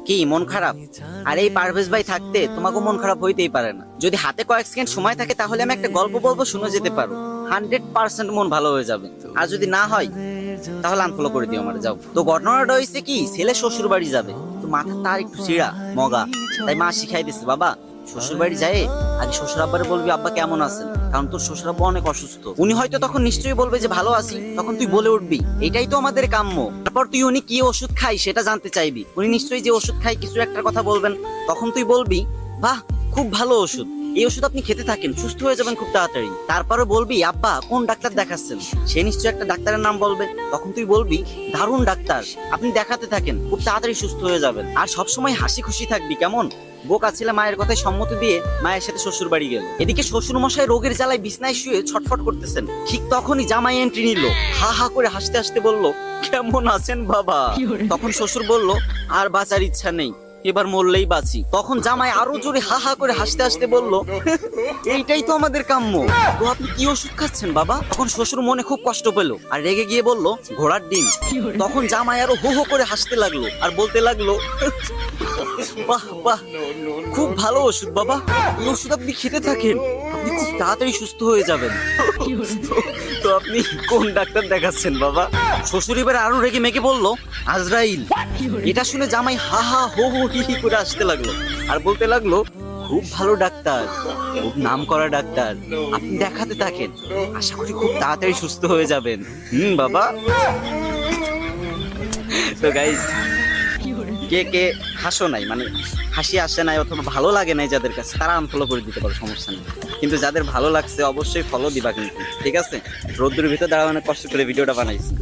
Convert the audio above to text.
কি মন খারাপ? আর এই পারভেজ ভাই থাকতে তোমাকে মন খারাপ হইতেই পারে না। যদি হাতে কয়েক সেকেন্ড সময় থাকে তাহলে আমি একটা গল্প বলবো, শুনে যেতে পারো। 100% মন ভালো হয়ে যাবে। আর যদি না হয় তাহলে আনফলো করে দিও আমার, যাও। তো ঘটনাটা হয়েছে কি, ছেলে শ্বশুর বাড়ি যাবে, তো মাথা তার একটু চিড়া মগা, তাই মা শিখাই দিচ্ছে, বাবা শ্বশুর বাড়ি যায় আগে শ্বশুর আব্বারে বলবি আব্বা কেমন আছেন, কারণ তোর শ্বশুর আব্বা অনেক অসুস্থ। উনি হয়তো তখন নিশ্চয়ই বলবে যে ভালো আছি, তখন তুই বলে উঠবি এটাই তো আমাদের কাম্য। তারপর তুই উনি কি ওষুধ খাই সেটা জানতে চাইবি, উনি নিশ্চয়ই যে ওষুধ খাই কিছু একটা কথা বলবেন, তখন তুই বলবি বাহ খুব ভালো ওষুধ, এই ওষুধ আপনি খেতে থাকেন, সুস্থ হয়ে যাবেন খুব তাড়াতাড়ি। তারপরে বলবি আব্বা কোন ডাক্তার দেখাচ্ছেন, সে নিশ্চয়ই একটা ডাক্তারের নাম বলবে, তখন তুই বলবি দারুণ ডাক্তার, আপনি দেখাতে থাকেন, খুব তাড়াতাড়ি সুস্থ হয়ে যাবেন। আর সবসময় হাসি খুশি থাকবি, কেমন? বোকা ছেলে মায়ের কথায় সম্মতি দিয়ে মায়ের সাথে শ্বশুর বাড়ি গেল। এদিকে শ্বশুর মশাই রোগের জ্বালায় বিছনায় শুয়ে ছটফট করতেছেন। ঠিক তখনই জামাই এন্ট্রি নিল, হা হা করে হাসতে হাসতে বলল কেমন আছেন বাবা? তখন শ্বশুর বলল আর বাঁচার ইচ্ছা নেই, এবার মরলেই বাঁচি। তখন জামাই আরো জোরে হা হা করে হাসতে হাসতে বলল এইটাই তো আমাদের কাম্য, তো আপনি কি ওষুধ খাচ্ছেন বাবা? তখন শ্বশুর মনে খুব কষ্ট পেল আর রেগে গিয়ে বলল ঘোড়ার ডিম। তখন জামাই আরো হো হো করে হাসতে লাগলো আর বলতে লাগলো বাহ বাহ খুব ভালো ওষুধ বাবা, এই ওষুধ আপনি খেতে থাকেন, আপনি খুব তাড়াতাড়ি সুস্থ হয়ে যাবেন। তো আপনি কোন ডাক্তার দেখাচ্ছেন বাবা? শ্বশুর এবার আরো রেগে মেগে বলল আজরাইল। এটা শুনে জামাই হা হা হো হো হি হি করে আসতে লাগলো আর বলতে লাগলো খুব ভালো ডাক্তার, খুব নাম করা ডাক্তার, আপনি দেখাতে থাকেন, আশা করি খুব তাড়াতাড়ি সুস্থ হয়ে যাবেন। বাবা। তো গাইস, কে কে হাসো নাই, মানে হাসি আসে নাই অথবা ভালো লাগে নাই যাদের কাছে, তারা আনফলো করে দিতে পারো, সমস্যা নেই। কিন্তু যাদের ভালো লাগছে অবশ্যই ফলো দিবা কিন্তু, ঠিক আছে? রোদ্দুরের ভিতর দাঁড়া অনেক কষ্ট করে ভিডিওটা বানাইছি।